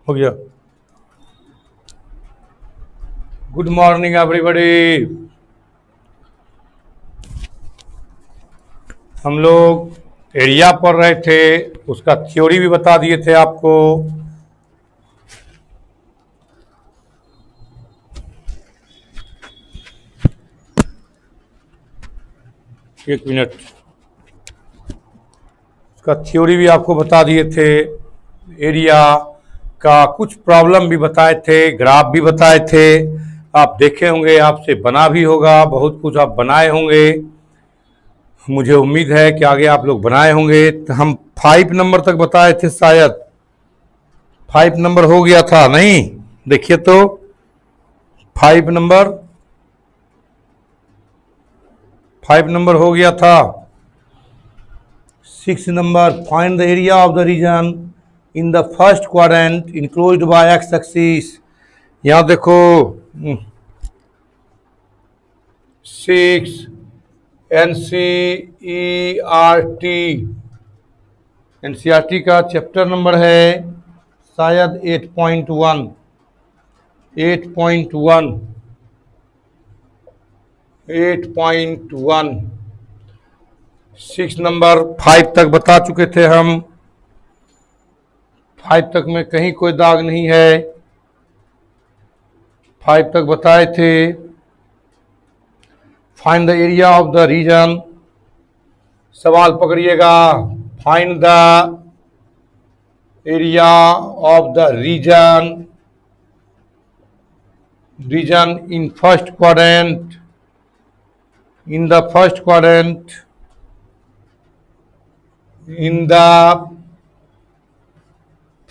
हो गया। Good morning everybody. हम लोग एरिया पढ़ रहे थे, उसका थ्योरी भी बता दिए थे आपको। एक मिनट, उसका थ्योरी भी आपको बता दिए थे। एरिया का कुछ प्रॉब्लम भी बताए थे, ग्राफ भी बताए थे। आप देखे होंगे, आपसे बना भी होगा, बहुत कुछ आप बनाए होंगे। मुझे उम्मीद है कि आगे आप लोग बनाए होंगे। तो हम 5 नंबर तक बताए थे, शायद 5 नंबर हो गया था नहीं? देखिए तो 5 नंबर 5 नंबर हो गया था। 6 नंबर, find the area of the region in the first quadrant enclosed by x axis. यहाँ देखो 6 एनसीईआरटी एनसीईआरटी का चैप्टर नंबर है शायद 8.1 8.1। 6 नंबर 5 तक बता चुके थे हम। 5 तक में कहीं कोई दाग नहीं है, 5 तक बताए थे। Find the area of the region, सवाल पकड़िएगा। Find the area of the region in first quadrant, in the first quadrant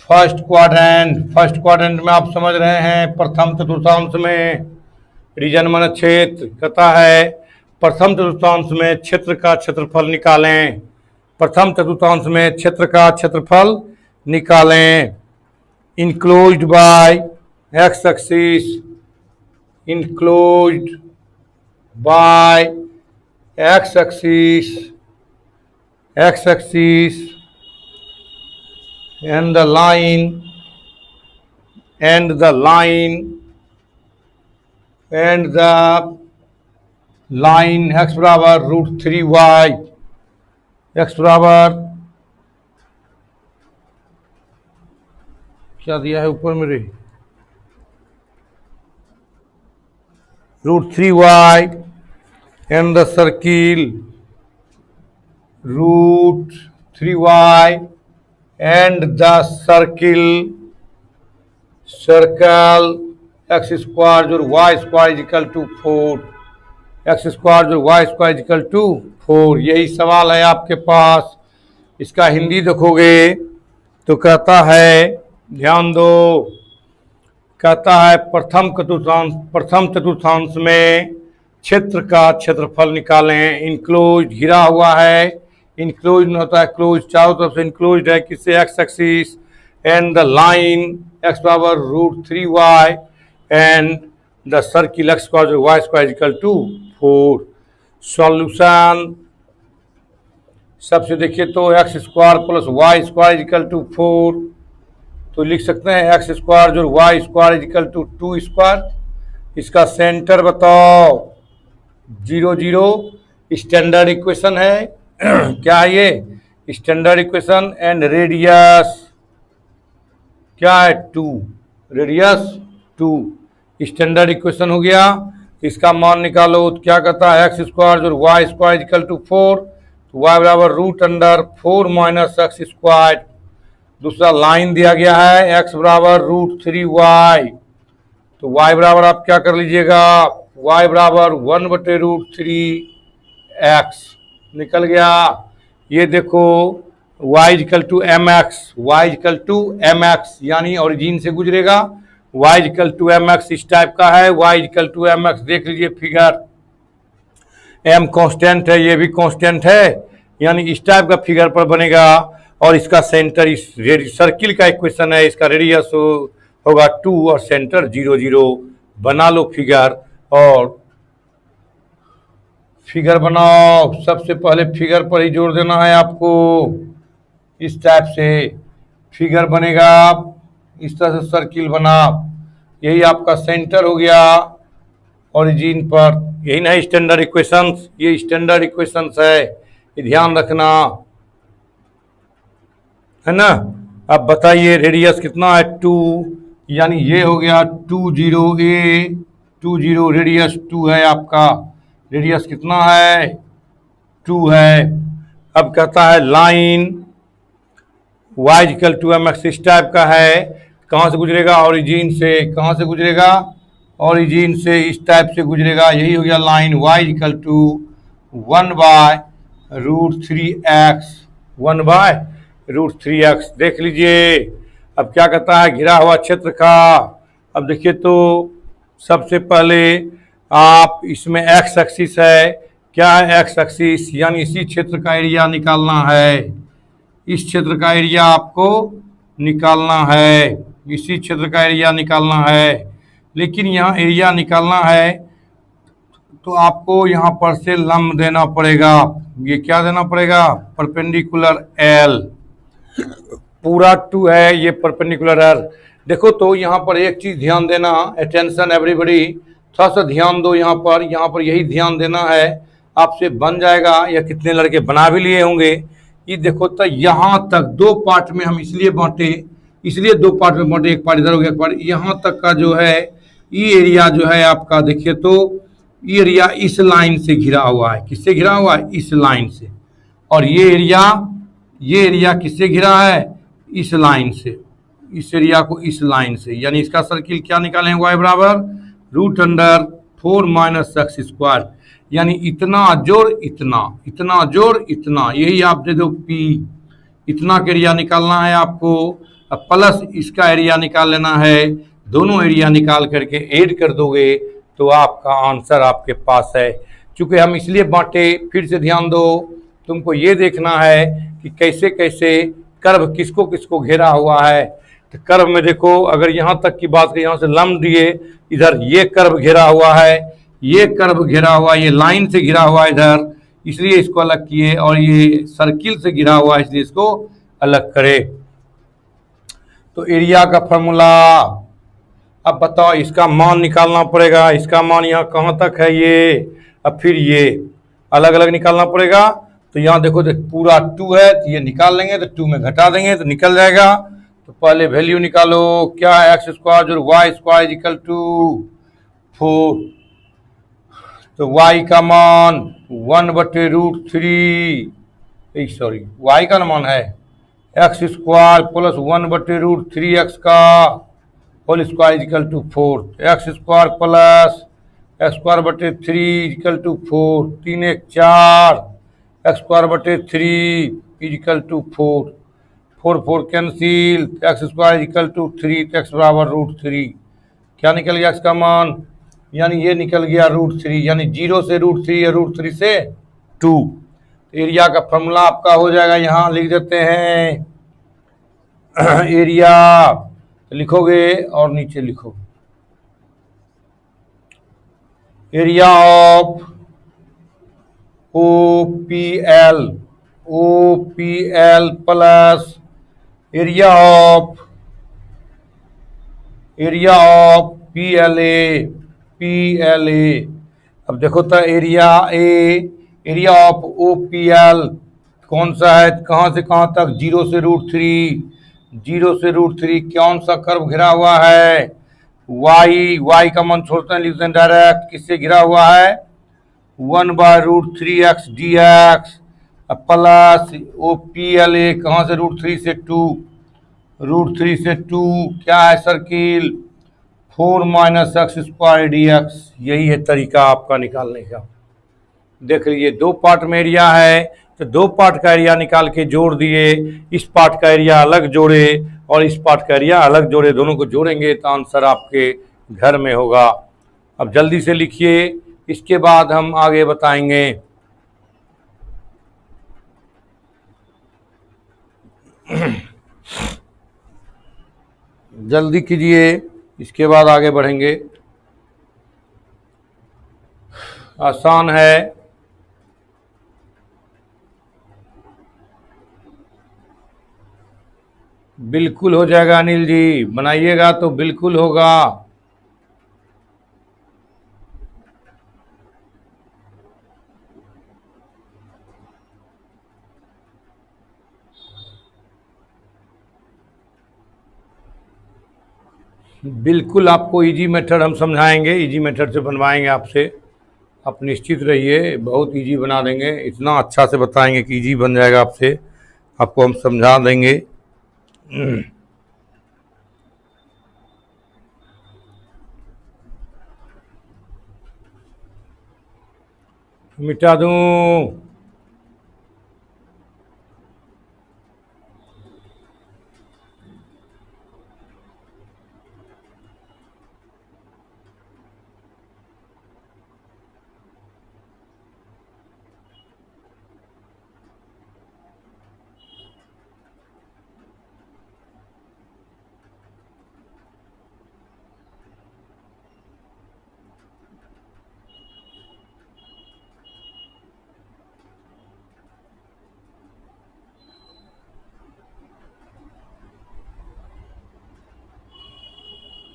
first quadrant में आप समझ रहे हैं, प्रथम चतुर्थांश में। रीजन माने क्षेत्र, कहता है प्रथम चतुर्थांश में क्षेत्र का क्षेत्रफल निकालें। प्रथम चतुर्थांश में क्षेत्र का क्षेत्रफल निकालें। Enclosed bye x axis, enclosed bye x axis and the line x बराबर √3y, x बराबर क्या दिया है ऊपर मेरे, √3y and the circle √3y and the circle x square जो y square is equal to 4, x square जो y square is equal to 4। यही सवाल है आपके पास। इसका हिंदी देखोगे तो कहता है, ध्यान दो, कहता है प्रथम चतुर्थांश में क्षेत्र का क्षेत्रफल निकालें। इनक्लोज घिरा हुआ है, इनक्लोज में होता है क्लोज, चारों तरफ से इनक्लोज है। किससे? X axis and the line x बराबर √3y and the circle x square y square equal to 4। Solution सबसे देखिए तो x square plus y square equal to 4, तो लिख सकते हैं एक्स स्क्वायर जो y square equal to 2 square. इसका सेंटर बताओ, 0 0। स्टैंडर्ड इक्वेशन है क्या है ये? Standard equation. एंड रेडियस क्या है? 2, रेडियस 2। स्टैंडर्ड इक्वेशन हो गया। इसका मान निकालो तो क्या कहता है, एक्स स्क्वायर जो वाई स्क्वायर इक्वल टू 4, तो वाई बराबर √4 माइनस एक्स स्क्वायर। दूसरा लाइन दिया गया है एक्स बराबर √3y, तो y बराबर आप क्या कर लीजिएगा, y बराबर 1/√3x निकल गया। ये देखो y इक्वल टू mx, यानी ओरिजिन से गुजरेगा। y इक्वल टू mx इस टाइप का है, y इक्वल टू mx देख लीजिए फिगर। m कांस्टेंट है, ये भी कांस्टेंट है, यानी इस टाइप का फिगर पर बनेगा। और इसका सेंटर इस सर्किल का इक्वेशन है, इसका रेडियस होगा 2 और सेंटर 0 0। बना लो फिगर और फिगर बनाओ। सबसे पहले फिगर पर ही जोर देना है आपको। इस टाइप से फिगर बनेगा। इस तरह से सर्किल बना, यही आपका सेंटर हो गया ओरिजिन पर। यही ना स्टैंडर्ड इक्वेशंस, ये स्टैंडर्ड इक्वेशंस है, ये ध्यान रखना है ना। अब बताइए रेडियस कितना है 2, यानी ये हो गया 20 20 रेडियस 2 है आपका, रेडियस कितना है 2 है। अब कहता है line y equal to m x, इस टाइप का है, कहाँ से गुजरेगा ओरिजिन से, कहाँ से गुजरेगा ओरिजिन से, इस टाइप से गुजरेगा। यही हो गया line y equal to 1/√3x, 1/√3x। देख लीजिए अब क्या कहता है घिरा हुआ क्षेत्र का। अब देखिए तो सबसे पहले आप इसमें एक्स एक्सिस है, क्या है एक्स एक्सिस, यानी इसी क्षेत्र का एरिया निकालना है, इस क्षेत्र का एरिया आपको निकालना है, इसी क्षेत्र का एरिया निकालना है। लेकिन यहाँ एरिया निकालना है तो आपको यहाँ पर से लंब देना पड़ेगा, ये क्या देना पड़ेगा परपेंडिकुलर एल, पूरा 2 है ये परपेंडिकुलर एल। देखो तो यहाँ पर एक चीज ध्यान देना, अटेंशन एवरीबॉडी, थोड़ा सा ध्यान दो यहाँ पर यही ध्यान देना है, आपसे बन जाएगा या कितने लड़के बना भी लिए होंगे। ये देखो तो यहाँ तक 2 पार्ट में हम इसलिए बांटे, इसलिए 2 पार्ट में बांटे, एक पार्ट इधर हो गया, एक पार्ट यहाँ तक का जो है ये एरिया जो है आपका, देखिए तो ये एरिया इस लाइन से घिरा हुआ है, किससे घिरा हुआ है इस लाइन से, और ये एरिया किससे घिरा है इस लाइन से, इस एरिया को इस लाइन से, यानी इसका सर्किल क्या निकालें y बराबर √4 - x², यानी इतना जोड़ इतना, इतना जोड़ इतना, यही आप दे दो p, इतना का एरिया निकालना है आपको। अब प्लस इसका एरिया निकाल लेना है, दोनों एरिया निकाल करके ऐड कर दोगे तो आपका आंसर आपके पास है। चूंकि हम इसलिए बांटे, फिर से ध्यान दो, तुमको ये देखना है कि कैसे कैसे कर्व किसको किसको घेरा हुआ है। तो कर्व में देखो, अगर यहाँ तक की बात करें, यहाँ से लंब दिए, इधर ये कर्व घेरा हुआ है, ये कर्व घेरा हुआ, ये लाइन से घिरा हुआ है इधर, इसलिए इसको अलग किए, और ये सर्किल से घिरा हुआ है इसलिए इसको अलग करे। तो एरिया का फॉर्मूला, अब बताओ इसका मान निकालना पड़ेगा, इसका मान यहाँ कहाँ तक है ये, अब फिर ये अलग अलग निकालना पड़ेगा। तो यहाँ देखो तो पूरा 2 है, तो ये निकाल लेंगे, तो 2 में घटा देंगे तो निकल जाएगा। तो पहले वैल्यू निकालो, क्या है x² जो y² इक्वल टू 4, तो y का मान 1/√3, सॉरी y का मान है x² प्लस 1/√3x का whole square equal to 4, x² plus x²/3 equal to 4, 3 1 4, x²/3 equal to 4, 4 4 cancel, x² equal to 3, तो x बराबर √3, क्या निकल गया x का मान, यानी ये निकल गया √3, यानी 0 से √3 या √3 से 2। एरिया का फॉर्मूला आपका हो जाएगा, यहाँ लिख देते हैं एरिया लिखोगे और नीचे लिखो area of OPL plus area of PLA। अब देखो तो एरिया ऑफ OPL कौन सा है, कहाँ से कहाँ तक, 0 से √3, 0 से √3 कौन सा कर्व घिरा हुआ है, y का मान छोड़ते हैं, लिखते हैं डायरेक्ट, किससे घिरा हुआ है 1/√3x dx प्लस OPLA, कहाँ से √3 से 2, √3 से 2 क्या है सर्किल 4 - x² dx, यही है तरीका आपका निकालने का। देख लीजिए 2 पार्ट में एरिया है, तो 2 पार्ट का एरिया निकाल के जोड़ दिए, इस पार्ट का एरिया अलग जोड़े और इस पार्ट का एरिया अलग जोड़े, दोनों को जोड़ेंगे तो आंसर आपके घर में होगा। अब जल्दी से लिखिए, इसके बाद हम आगे बताएंगे। जल्दी कीजिए, इसके बाद आगे बढ़ेंगे, आसान है। बिल्कुल हो जाएगा अनिल जी, बनाइएगा तो बिल्कुल होगा। बिल्कुल आपको इजी मेथड हम समझाएंगे, इजी मेथड से बनवाएंगे आपसे, आप निश्चित रहिए, बहुत इजी बना देंगे, इतना अच्छा से बताएंगे कि इजी बन जाएगा आपसे, आपको हम समझा देंगे। मिटा दूं?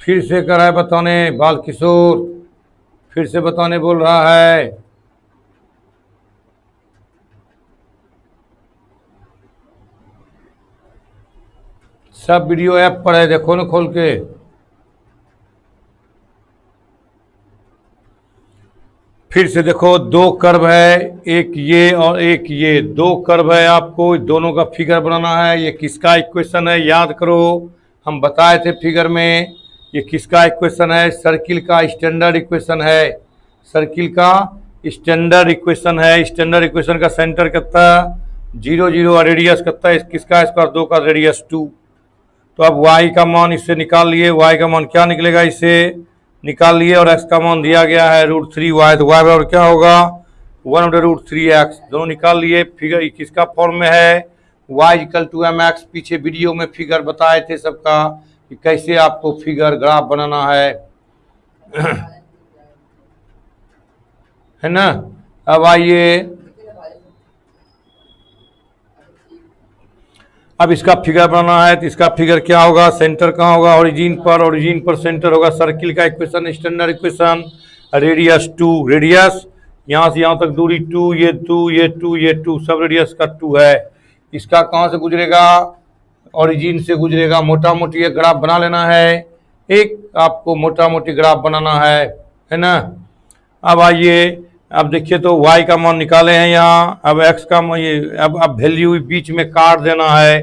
फिर से कर रहा है बताने बाल किशोर, फिर से बताने बोल रहा है। सब वीडियो ऐप पर है, देखो ना खोल के। फिर से देखो, दो कर्व है, एक ये और एक ये, दो कर्व है, आपको दोनों का फिगर बनाना है। ये किसका इक्वेशन है याद करो, हम बताए थे फिगर में। ये किसका इक्वेशन है? सर्किल का स्टैंडर्ड इक्वेशन है, सर्किल का स्टैंडर्ड इक्वेशन है। स्टैंडर्ड इक्वेशन का सेंटर कितना? 0 0 और रेडियस कितना? किसका स्क्वायर? 2 का रेडियस 2। तो अब y का मान इससे निकाल लिए, y का मान क्या निकलेगा इससे? निकाल लिए, और x का मान दिया गया है √3y, तो y बराबर क्या होगा? 1/√3x। दोनों निकाल लिए, फिगर किसका फॉर्म में है? y = mx। पीछे वीडियो में फिगर बताए थे सबका कि कैसे आपको फिगर ग्राफ बनाना है ना। अब आइए, अब इसका फिगर बनाना है, तो इसका फिगर क्या होगा? सेंटर कहाँ होगा? ओरिजिन पर, ओरिजिन पर सेंटर होगा। सर्किल का equation standard equation, radius 2, radius यहाँ से यहाँ तक दूरी 2, ये 2, ये 2, ये 2, सब रेडियस का 2 है। इसका कहाँ से गुजरेगा? ओरिजिन से गुजरेगा। मोटा मोटी एक ग्राफ बना लेना है, एक आपको मोटा मोटी ग्राफ बनाना है ना। अब आइए, अब देखिए, तो y का मान निकाले हैं यहाँ। अब x का मान, ये अब वैल्यू बीच में काट देना है,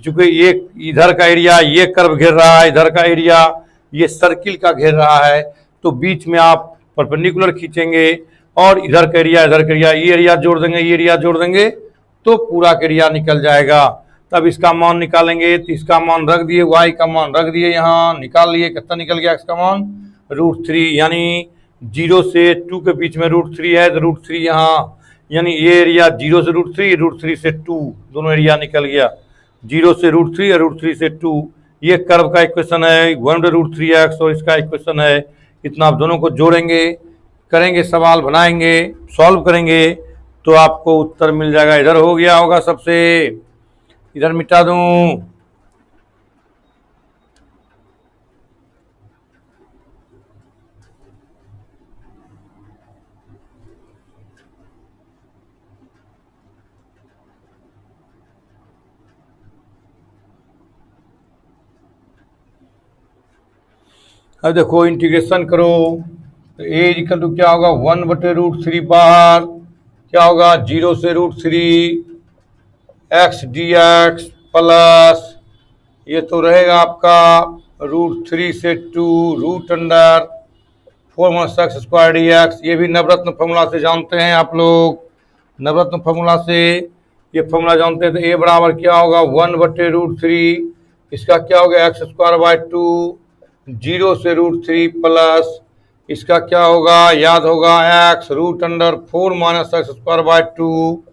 क्योंकि ये इधर का एरिया ये कर्व घेर रहा है, इधर का एरिया ये सर्किल का घेर रहा है, तो बीच में आप परपेंडिकुलर खींचेंगे, और इधर का एरिया इधर का एरिया, ये एरिया जोड़ देंगे, ये एरिया जोड़ देंगे, तो पूरा का एरिया निकल जाएगा। तब इसका मान निकालेंगे, तो इसका मान रख दिए, y का मान रख दिए यहाँ, निकाल लिए, कितना निकल गया x का मान? √3, यानी 0 से 2 के बीच में √3 है, तो √3 यहाँ, यानी ये एरिया 0 से √3, √3 से 2, दोनों एरिया निकल गया। 0 से √3 और √3 से 2, ये कर्व का इक्वेशन है 1/√3x, और इसका इक्वेशन है इतना। आप दोनों को जोड़ेंगे, करेंगे, सवाल बनाएंगे, सॉल्व करेंगे, तो आपको उत्तर मिल जाएगा। इधर हो गया होगा सबसे, इधर मिटा दूं? अब देखो, इंटीग्रेशन करो, तो ए इक्वल टू क्या होगा? 1/√3 बाहर, क्या होगा? 0 से √3 x dx प्लस, ये तो रहेगा आपका √3 से 2 √4 dx। ये भी नवरत्न फॉर्मूला से जानते हैं आप लोग, नवरत्न फॉर्मूला से ये फॉर्मूला जानते हैं। तो ए बराबर क्या होगा? 1/√3, इसका क्या हो गया? x²/2, 0 से √3 प्लस, इसका क्या होगा? याद होगा, x √4 - x²/2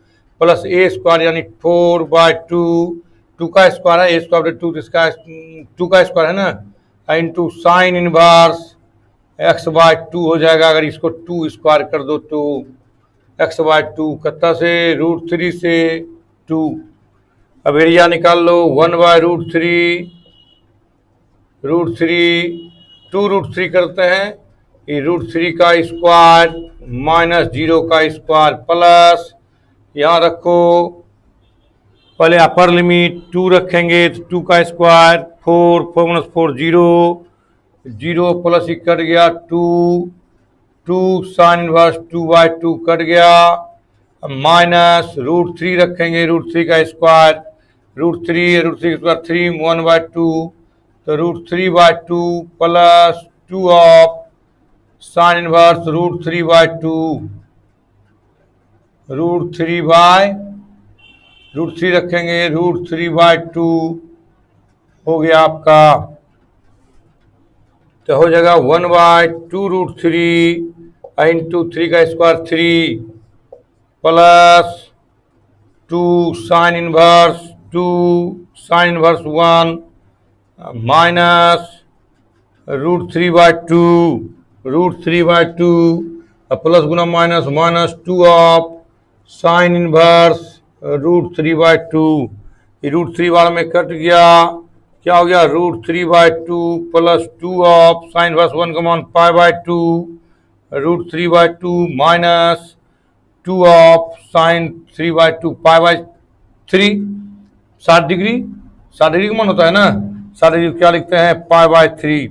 प्लस a² यानी 4/2, 2 का स्क्वायर है, a²/2, इसका 2 का स्क्वायर है ना, इंटू साइन इनवर्स x/2 हो जाएगा। अगर इसको 2 स्क्वायर कर दो तो x/2 कितना से? √3 से 2। अब एरिया निकाल लो, 1/√3, √3, 2√3 करते हैं, ये √3 का स्क्वायर माइनस 0 का स्क्वायर प्लस, यहाँ रखो पहले अपर लिमिट 2 रखेंगे तो 2 का स्क्वायर 4, 4 - 4 0, 0 प्लस ही कट गया 2, 2 साइन इनवर्स 2/2 कट गया, माइनस √3 रखेंगे, √3 का स्क्वायर, √3 का स्क्वायर 3, 1/2, तो √3/2 प्लस 2 ऑफ साइन इनवर्स √3/2, √3 रखेंगे, √3/2 हो गया आपका, तो हो जाएगा 1/2√3 इंटू 3 का square 3 plus 2 sine inverse 1 minus √3/2 plus गुना minus minus 2 of sine inverse √3/2, √3 वाला में कट गया, क्या हो गया √3/2 प्लस 2 ऑफ साइन इनवर्स 1 का मान π/2, √3/2 minus 2 of sine 3/2 π/3, 60 degree, 60 degree का मान होता है ना, 60 डिग्री क्या लिखते हैं π/3,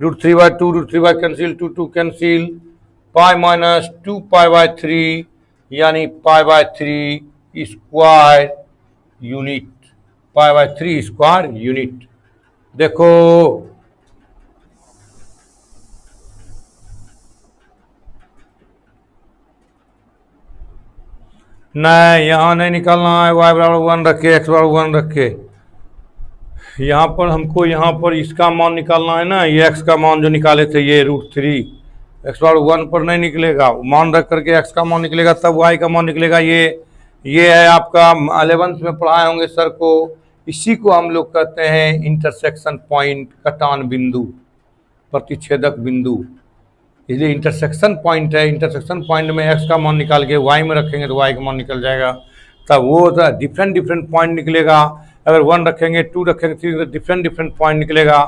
√3/2 √3 कैंसिल 2 कैंसिल, पाई माइनस 2 π/3 यानी π/3 स्क्वायर यूनिट, π/3 स्क्वायर यूनिट। देखो नहीं, यहाँ नहीं निकालना है, y = 1 रखे, x = 1 रखे, यहाँ पर हमको यहाँ पर इसका मान निकालना है ना, ये x का मान जो निकाले थे ये √3, x = 1 पर नहीं निकलेगा, मान रख करके x का मान निकलेगा तब y का मान निकलेगा। ये है आपका 11th में पढ़ाए होंगे सर को, इसी को हम लोग कहते हैं इंटरसेक्शन पॉइंट, कटान बिंदु, प्रतिच्छेदक बिंदु, इसलिए इंटरसेक्शन पॉइंट है। इंटरसेक्शन पॉइंट में x का मान निकाल के y में रखेंगे तो y का मान निकल जाएगा, तब वो डिफरेंट पॉइंट निकलेगा। अगर 1 रखेंगे 2 रखेंगे 3 तो डिफरेंट पॉइंट निकलेगा,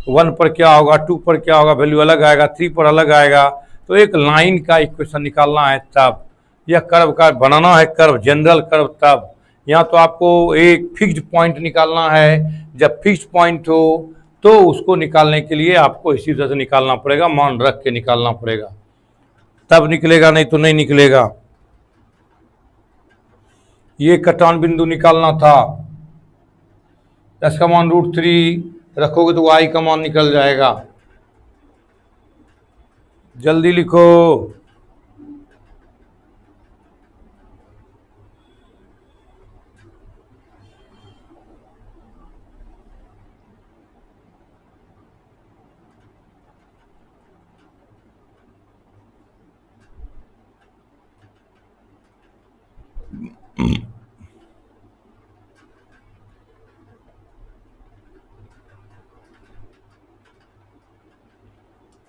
1 पर क्या होगा 2 पर क्या होगा, वैल्यू अलग आएगा, 3 पर अलग आएगा। तो एक लाइन का इक्वेशन निकालना है तब, या कर्व का बनाना है कर्व, जनरल कर्व, तब यहाँ तो आपको एक फिक्स्ड पॉइंट निकालना है। जब फिक्स्ड पॉइंट हो तो उसको निकालने के लिए आपको इसी तरह से निकालना पड़ेगा, मान रख के निकालना पड़ेगा, तब निकलेगा, नहीं तो नहीं निकलेगा। ये कटान बिंदु निकालना था, इसका मान √3 रखोगे तो y का मान निकल जाएगा। जल्दी लिखो,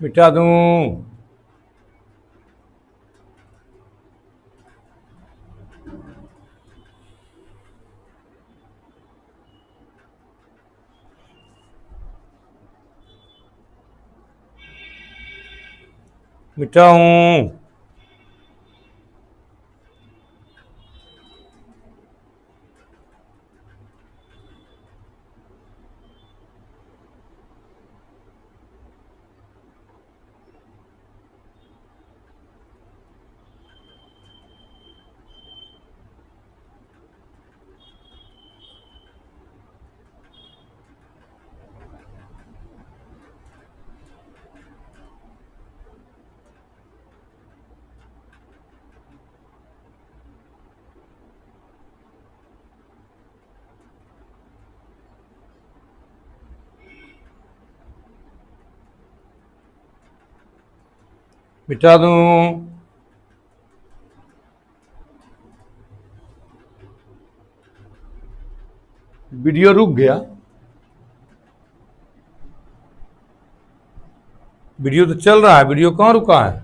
मिटा दूं, मिटाऊं, मिटा दूं, वीडियो रुक गया, वीडियो तो चल रहा है, वीडियो कहाँ रुका है,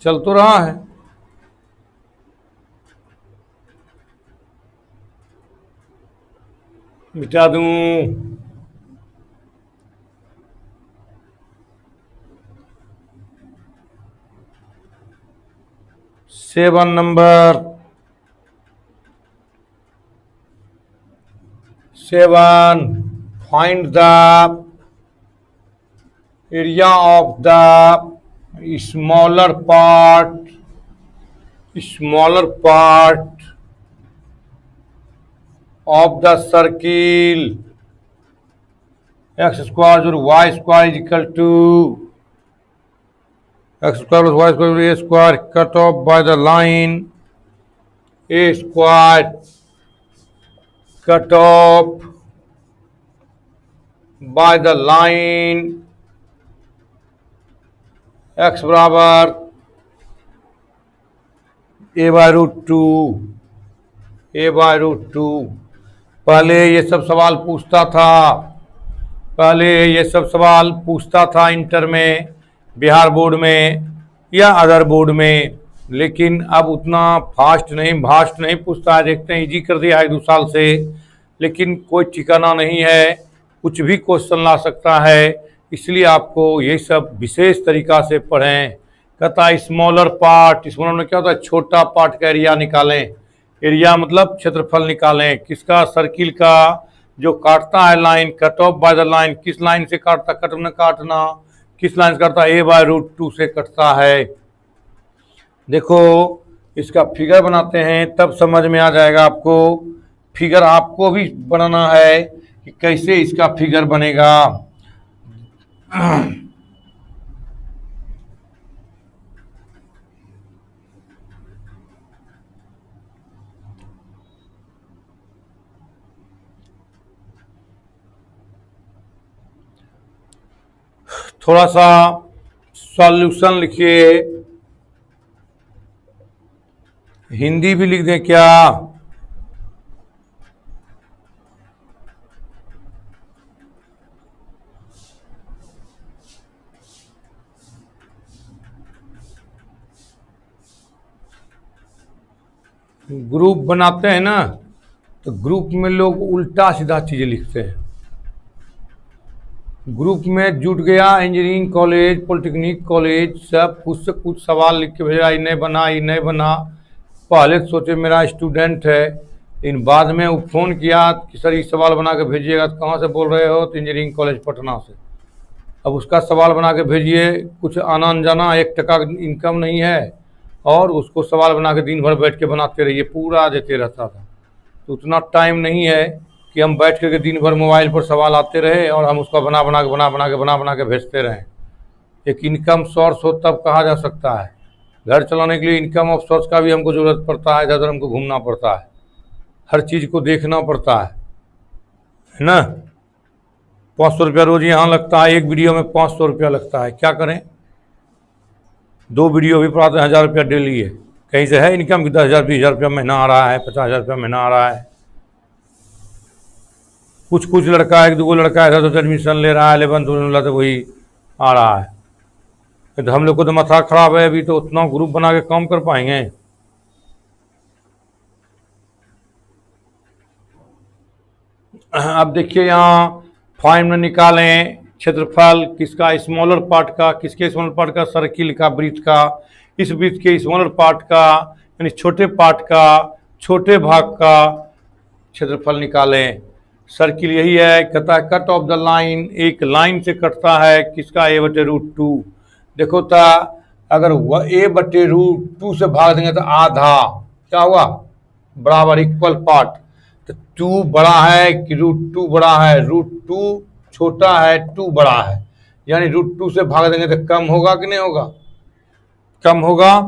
चल तो रहा है। मिटा दूं? 7 number. 7, find the area of the smaller part of the circle. X square or y square is equal to x square plus y square a square, cut off by the line a square, cut off by the line x बराबर a/√2 पहले ये सब सवाल पूछता था inter में, Bihar board में या अदर बोर्ड में, लेकिन अब उतना फास्ट नहीं पूछता है। देखते हैं, इजी कर दिया है 2 साल से, लेकिन कोई ठिकाना नहीं है, कुछ भी क्वेश्चन ला सकता है। इसलिए आपको ये सब विशेष तरीका से पढ़ें। कहता है स्मॉलर में क्या होता है? छोटा पार्ट का एरिया निकालें। एरिया मतलब क्षेत्रफल निकालें। किसका? सर्किल का। जो काटता है line, cut off by the line. किस लाइन से काटता? कट में काटना। किस लाइन से काटता? a/√2 से कटता है। देखो, इसका फिगर बनाते हैं, तब समझ में आ जाएगा आपको। फिगर आपको भी बनाना है कि कैसे इसका फिगर बनेगा। थोड़ा सा सॉल्यूशन लिखिए। हिंदी भी लिख दें क्या? ग्रुप बनाते हैं ना, तो ग्रुप में लोग उल्टा सीधा चीजें लिखते हैं। ग्रुप में जुट गया इंजीनियरिंग कॉलेज, पॉलिटेक्निक कॉलेज, सब कुछ से कुछ सवाल लिख के भेजा, ये नहीं बना। पहले तो सोचे मेरा स्टूडेंट है, लेकिन बाद में वो फ़ोन किया कि सर ये सवाल बना के भेजिएगा। तो कहाँ से बोल रहे हो? तो इंजीनियरिंग कॉलेज पटना से। अब उसका सवाल बना के भेजिए, कुछ आना अनजाना 1 टका इनकम नहीं है, और उसको सवाल बना के दिन भर बैठ के बनाते रहिए, पूरा देते रहता था। तो उतना टाइम नहीं है कि हम बैठ करके दिन भर मोबाइल पर सवाल आते रहे और हम उसका बना बना के भेजते रहें। एक इनकम सोर्स हो तब कहा जा सकता है। घर चलाने के लिए इनकम ऑफ सोर्स का भी हमको ज़रूरत पड़ता है, ज़्यादा हमको घूमना पड़ता है, हर चीज़ को देखना पड़ता है ना। 500 रुपया रोज़ यहाँ लगता है, एक वीडियो में 500 रुपया लगता है। क्या करें? 2 वीडियो भी पढ़ाते हैं, 1000 रुपया डेली है। कहीं से है इनकम कि 10,000 20,000 रुपया महीना आ रहा है, 50,000 रुपया महीना आ रहा है। कुछ लड़का, 1-2 लड़का ऐसा तो एडमिशन ले रहा है 11th में, तो वही आ रहा है। तो हम लोग को तो माथा खराब है, अभी तो उतना ग्रुप बना के काम कर पाएंगे? अब देखिए यहाँ फाइन में निकालें क्षेत्रफल किसका? स्मॉलर पार्ट का। किसके स्मॉलर पार्ट का? सर्किल का, वृत्त का। इस वृत्त के स्मॉलर पार्ट का, यानी छोटे पार्ट का, छोटे भाग का क्षेत्रफल निकालें। सर्किल यही है। कहता है कट ऑफ द लाइन, एक लाइन से कटता है। किसका? a/√2। देखो था, अगर a/√2 से भाग देंगे तो आधा क्या हुआ? बराबर, इक्वल पार्ट। तो 2 बड़ा है कि √2 बड़ा है? √2 छोटा है, 2 बड़ा है, यानी √2 से भाग देंगे तो कम होगा कि नहीं होगा? कम होगा।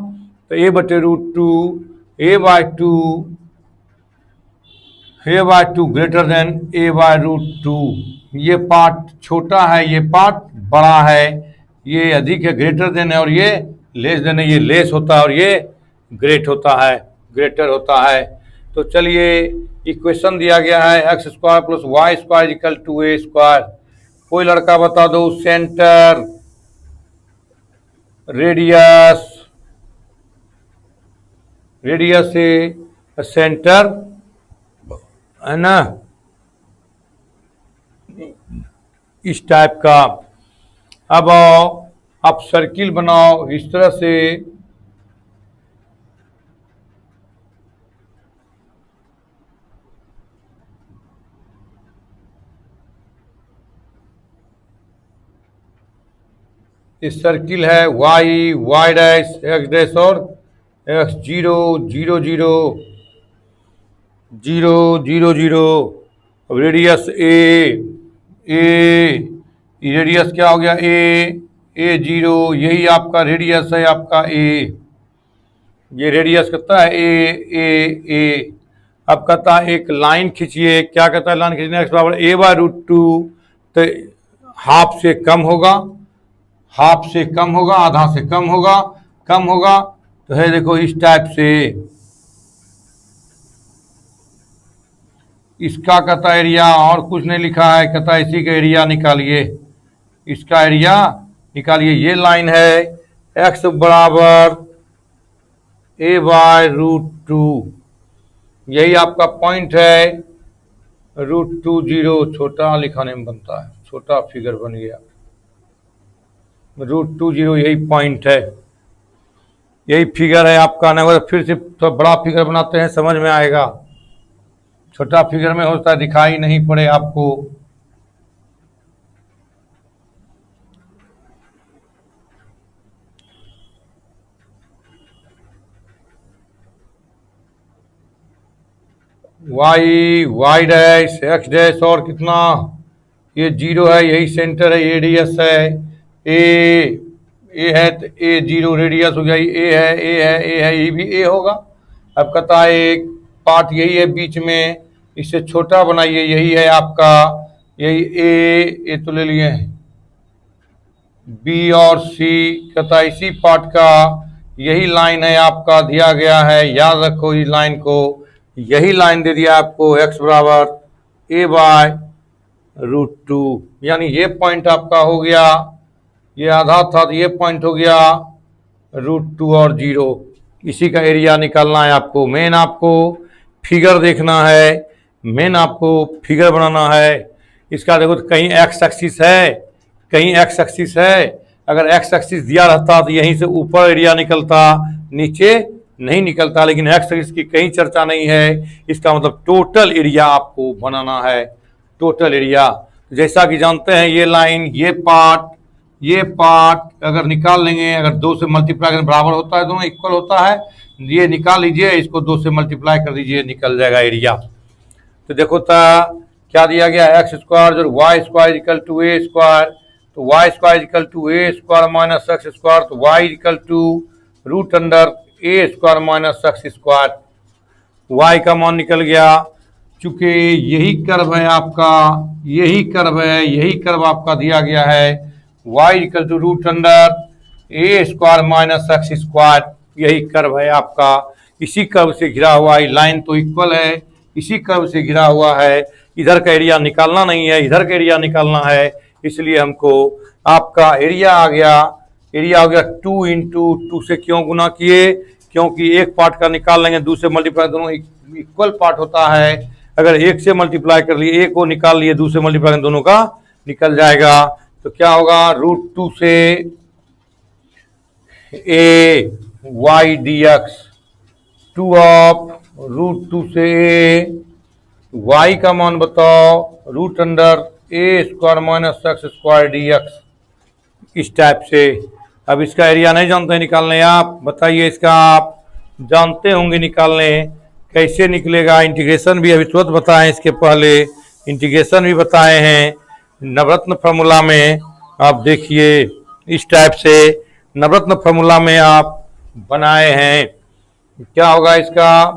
तो a/√2 a/2 greater than a/√2। ये पार्ट छोटा है, ये पार्ट बड़ा है, ये अधिक है, ग्रेटर देन है, और ये लेस देन है। ये लेस होता है और ये ग्रेटर होता है। तो चलिए, इक्वेशन दिया गया है x² + y² = a²। कोई लड़का बता दो सेंटर, रेडियस से सेंटर है ना, इस टाइप का। अब आओ आप सर्किल बनाओ इस तरह से। इस सर्किल है y, y dash, x dash और एक्स, 0 0 0 0 0 0। अब रेडियस ए रेडियस क्या हो गया, ए 0, यही आपका रेडियस है आपका ए। ये रेडियस कहता है ए। अब कहता है एक लाइन खींचिए, क्या कहता है लाइन खींचने, एक्स बराबर a/√2, तो हाफ से कम होगा, हाफ से कम होगा, आधा से कम होगा, कम होगा, तो है देखो इस टाइप से। इसका कहता एरिया और कुछ नहीं लिखा है, कहता इसी का एरिया निकालिए, इसका एरिया निकालिए। ये लाइन है एक्स बराबर a/√2, यही आपका पॉइंट है। √2 छोटा लिखाने में बनता है, छोटा फिगर बन गया। √2 यही पॉइंट है, यही फिगर है आपका। नहीं फिर से तो बड़ा फिगर बनाते हैं, समझ में आएगा। छोटा फिगर में होता है दिखाई नहीं पड़े आपको। वाई डैश, एक्स डैश और कितना, ये 0 है, यही सेंटर है, ये रेडियस है। ए है तो ए 0 रेडियस हो गया, ए है, ये भी ए होगा। अब कहता है एक पार्ट यही है बीच में, इसे छोटा बनाइए, यही है आपका, यही ए तो ले लिए हैं, बी और सी, कहता है इसी पार्ट का यही लाइन है आपका, दिया गया है, याद रखो इस लाइन को। यही लाइन दे दिया आपको, एक्स बराबर a/√2, यानी ये पॉइंट आपका हो गया, ये आधा था तो ये पॉइंट हो गया √2 और 0। इसी का एरिया निकालना है आपको। मेन आपको फिगर देखना है, मेन आपको फिगर बनाना है। इसका देखो तो कहीं एक्स एक्सिस है, कहीं एक्स एक्सिस है। अगर एक्स एक्सिस दिया रहता तो यहीं से ऊपर एरिया निकलता, नीचे नहीं निकलता, लेकिन एक्स एक्सिस की कहीं चर्चा नहीं है। इसका मतलब टोटल एरिया आपको बनाना है, टोटल एरिया। जैसा कि जानते हैं ये लाइन, ये पार्ट अगर निकाल लेंगे, अगर 2 से मल्टीप्लाई करने बराबर होता है, दोनों इक्वल होता है, ये निकाल लीजिए, इसको 2 से मल्टीप्लाई कर दीजिए, निकल जाएगा एरिया। तो देखो क्या दिया गया, एक्स स्क्वायर जो y square equal to A square, तो y square equal to A square minus x square, तो y equal to √A square minus x square. Y का मान निकल गया, चूंकि यही कर्व है आपका, यही कर्व है, यही कर्व आपका दिया गया है, y equal to √A square minus x square, यही कर्व है आपका। इसी कर्व से घिरा हुआ है, लाइन तो इक्वल है, इसी कर्व से घिरा हुआ है। इधर का एरिया निकालना नहीं है, इधर का एरिया निकालना है, इसलिए हमको आपका एरिया आ गया, एरिया हो गया 2 इंटू 2 से क्यों गुना किए, क्योंकि एक पार्ट का निकाल लेंगे, दूसरे मल्टीप्लाई, दोनों इक्वल पार्ट होता है। अगर एक से मल्टीप्लाई कर लिए, एक को निकाल लिए, दूसरे मल्टीप्लाई दोनों का निकल जाएगा। तो क्या होगा, √2 से a y d x, 2 of √2 से ए, वाई का मान बताओ, √ए square minus x square d x, इस टाइप से। अब इसका एरिया नहीं जानते निकालने, आप बताइए, इसका आप जानते होंगे निकालने, कैसे निकलेगा। इंटीग्रेशन भी अभी तुरंत बताएं, इसके पहले इंटीग्रेशन भी बताए हैं नवरत्न फार्मूला में। आप देखिए इस टाइप से नवरत्न फार्मूला में आप बनाए हैं। क्या होगा इसका,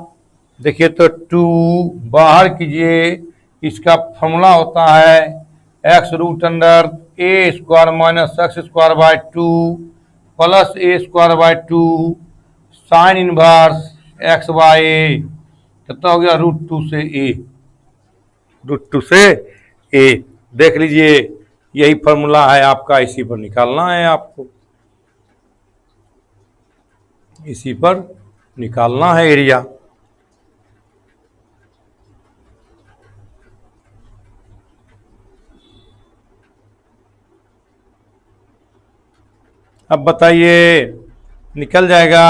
देखिए तो 2 बाहर कीजिए, इसका फार्मूला होता है x√ए square minus x square by 2 plus A square by 2 sine inverse x by a, कितना हो गया, √2 से ए, √2 से ए। देख लीजिए यही फॉर्मूला है आपका, इसी पर निकालना है आपको, इसी पर निकालना है एरिया। अब बताइए, निकल जाएगा?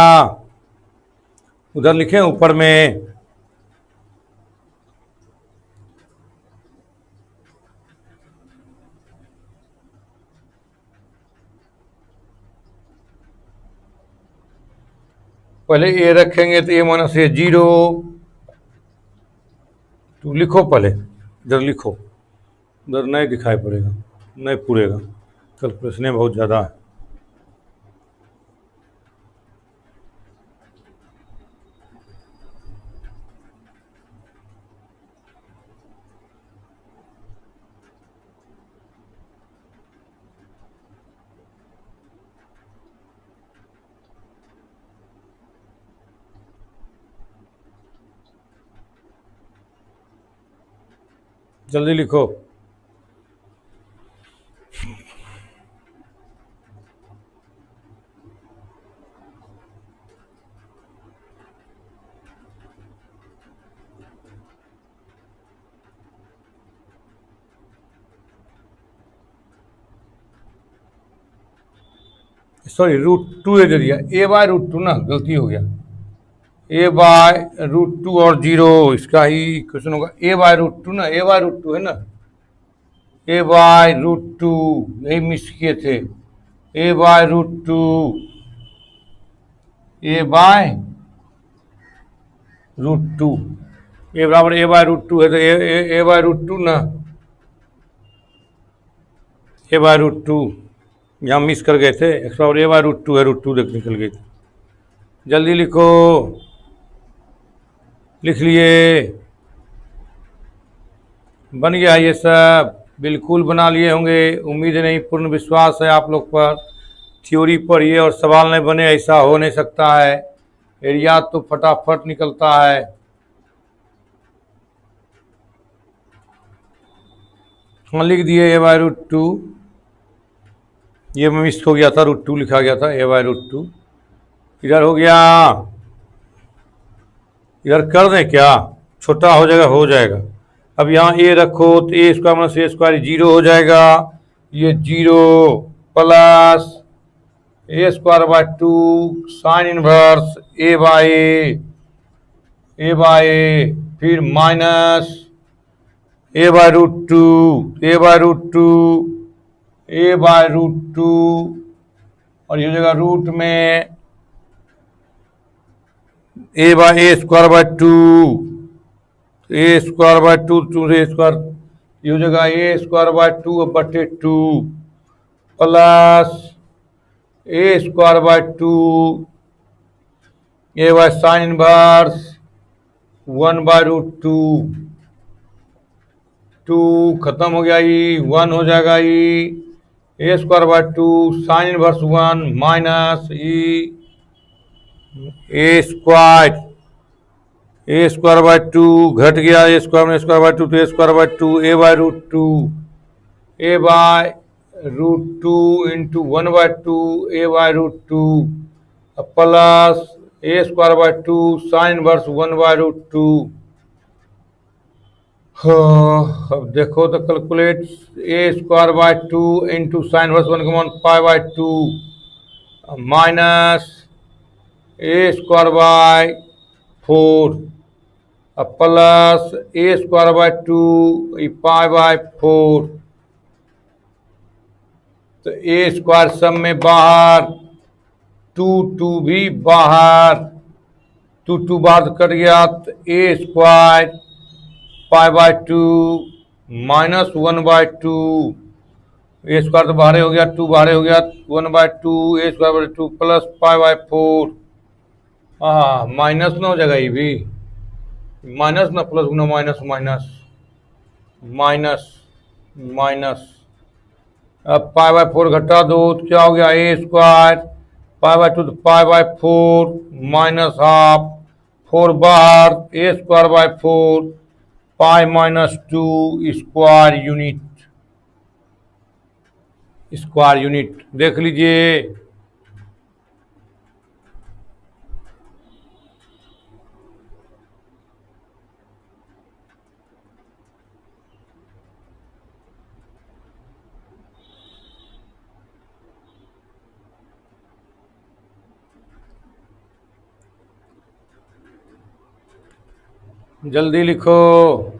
उधर लिखे ऊपर में। पहले ए रखेंगे तो ए माइनस ए जीरो। तो लिखो पहले, इधर लिखो, उधर नहीं दिखाई पड़ेगा, नहीं पूरेगा, कैलकुलेशन बहुत ज़्यादा है। जल्दी लिखो। सॉरी, √2 दे दिया, ए बाय √2 ना, गलती हो गया। ए बाय √2 और जीरो, इसका ही क्वेश्चन होगा। ए बाय √2 ना, ए बाय √2 है ना, ए बाय √2, यही मिस किए थे। ए बाय √2, ए बाय √2, ए बराबर ए बाय √2 है, तो ए बाय √2 ना, ए बाय √2। यहाँ मिस कर गए थे, एक्स बराबर ए बाय √2 है, √2 देख निकल गई थी। जल्दी लिखो। लिख लिए? बन गया ये सब? बिल्कुल बना लिए होंगे, उम्मीद नहीं, पूर्ण विश्वास है आप लोग पर। थ्योरी पढ़िए और सवाल नहीं बने, ऐसा हो नहीं सकता है। एरिया तो फटाफट निकलता है। हाँ, लिख दिए ए बाय √2। ये मिस हो गया था, √2 लिखा गया था, ए बाय √2। इधर हो गया, इधर कर दें क्या? छोटा हो जाएगा, हो जाएगा। अब यहाँ ए रखो तो a square minus A square zero हो जाएगा। ये zero plus A square by 2 sine inverse a by a by a, फिर minus a by √2, a by √2, a by √2, और ये जगह रूट में a by a square by 2, a square by 2, 2 से square, ये जगह ए स्क्वायर बाय 2 बटे 2 plus A square by 2 a by sine inverse 1 by √2। 2 खत्म हो गया, ई 1 हो जाएगा। ई a square by 2 sine inverse 1 minus ई ए स्क्वायर बाय 2 घट गया, ए स्क्वायर में स्क्वायर बाय 2 तो a square by 2 a by √2, a by √2 into 1 by 2 a by √2 plus A square by 2 sine inverse 1 by √2। अब देखो तो calculate, A square by 2 into sine inverse 1 का मान pi by 2 minus A square by 4 plus A square by 2 pi by 4। तो a square सब में बाहर, 2 2 भी बाहर, 2 2 बाहर कट गया, तो a square pi by 2 minus 1 by 2, a square तो बाहर हो गया, 2 बाहर हो गया, 1 by 2 a square by 2 plus pi by 4। Minus ना हो जाएगा, ये भी माइनस ना, प्लस गुना माइनस माइनस माइनस माइनस। अब पाई बाय 4 घटा दो तो क्या हो गया, ए स्क्वायर पाई बाय 2 तो पाई बाय 4 माइनस हाफ, 4 बाहर, a square by 4 pi minus 2 square unit, square unit देख लीजिए। जल्दी लिखो।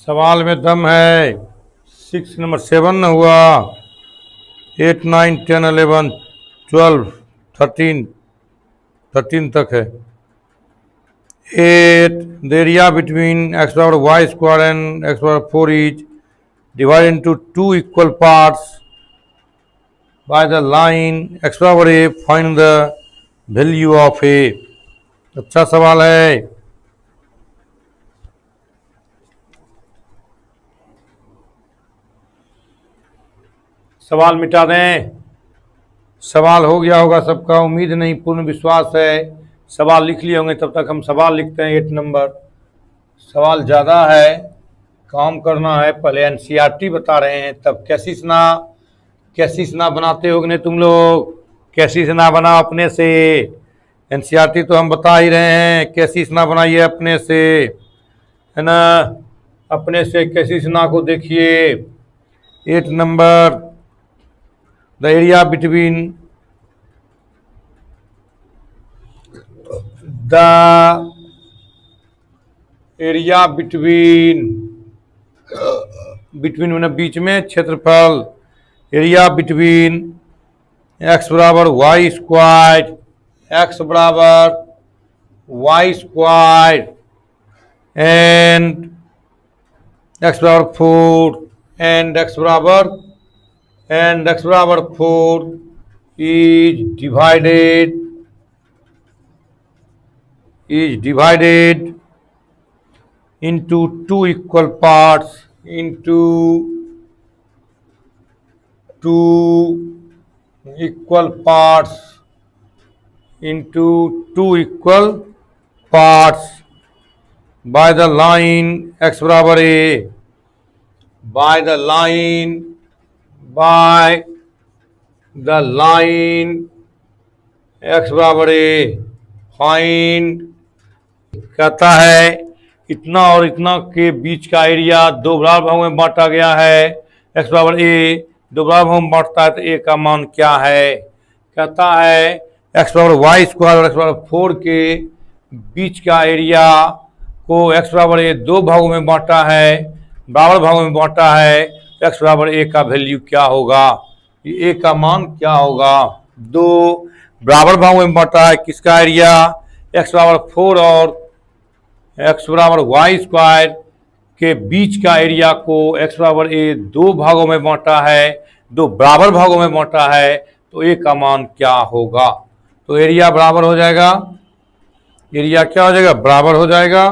सवाल में दम है। 6 नंबर 7 न हुआ, 8 9 10 11 12 13 तक है। 8 the area between x power y square and x power 4 is divided into two equal parts by the line x power a, find the value of a। अच्छा सवाल है। सवाल मिटा दें। सवाल हो गया होगा सबका, उम्मीद नहीं, पूर्ण विश्वास है। सवाल लिख लिए होंगे, तब तक हम सवाल लिखते हैं। 8 नंबर सवाल ज़्यादा है, काम करना है। पहले एनसीईआरटी बता रहे हैं, तब कैसी बनाते हो नहीं तुम लोग। कैसी ना बनाओ अपने से। एनसीईआरटी तो हम बता ही रहे हैं, कैसी ना बनाइए अपने से, है ना। अपने से कैसी ना को देखिए। 8 number the area between the area between मैंने बीच में, क्षेत्रफल। एरिया बिटवीन एक्स बराबर वाई स्क्वायर, एक्स बराबर वाई स्क्वायर एंड एक्स बराबर 4 एंड एक्स बराबर 4 is divided into two equal parts, into two equal parts by the line x बराबर a, by the line x बराबर a। Find कहता है इतना और इतना के बीच का एरिया दो बराबर भागों में बांटा गया है। एक्स बराबर ए दो बराबर भागों में बांटता है, तो ए का मान क्या है। कहता है एक्स बराबर वाई स्क्वायर और एक्स बराबर 4 के बीच का एरिया को एक्स बराबर ए दो भागों में बांटा है, बराबर भागों में बांटा है, तो एक्स बराबर ए का वैल्यू क्या होगा, ए का मान क्या होगा। दो बराबर भागों में बांटा है, किसका एरिया, एक्स बराबर 4 और एक्स बराबर वाई स्क्वायर के बीच का एरिया को एक्स बराबर ए दो भागों में बांटा है, दो बराबर भागों में बांटा है, तो ए का मान क्या होगा। तो एरिया बराबर हो जाएगा, एरिया क्या हो जाएगा, बराबर हो जाएगा।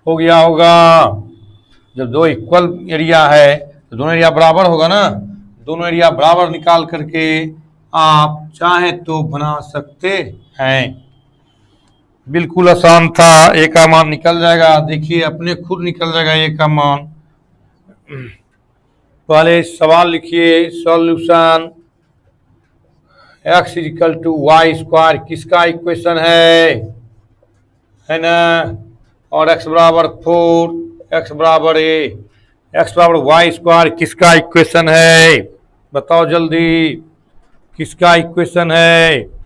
हो गया होगा। जब दो इक्वल एरिया है तो दोनों एरिया बराबर होगा ना। दोनों एरिया बराबर निकाल करके आप चाहे तो बना सकते हैं। बिल्कुल आसान था। ए का मान निकल जाएगा, देखिए अपने खुद निकल जाएगा ए का मान। पहले सवाल लिखिए, सॉल्यूशन x इक्वल टू वाई स्क्वायर किसका इक्वेशन है ना, और x बराबर 4, x बराबर ए, x बराबर वाई स्क्वायर किसका इक्वेशन है, बताओ जल्दी किसका इक्वेशन है।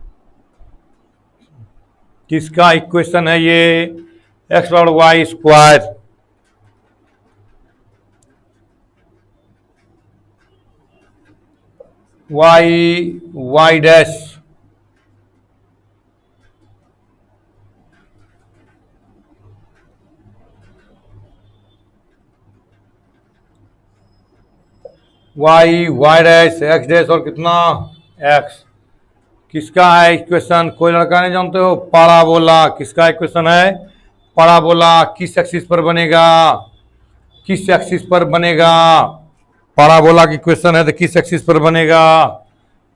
किसका इक्वेशन है ये, एक्स बराबर y square. Y dash y dash x dash और कितना एक्स। किसका है इक्वेशन, कोई लड़का नहीं जानते हो, पाराबोला। किसका इक्वेशन है, पाराबोला। किस एक्सिस पर बनेगा, किस एक्सिस पर बनेगा, पाराबोला की क्वेश्चन है तो किस एक्सिस पर बनेगा,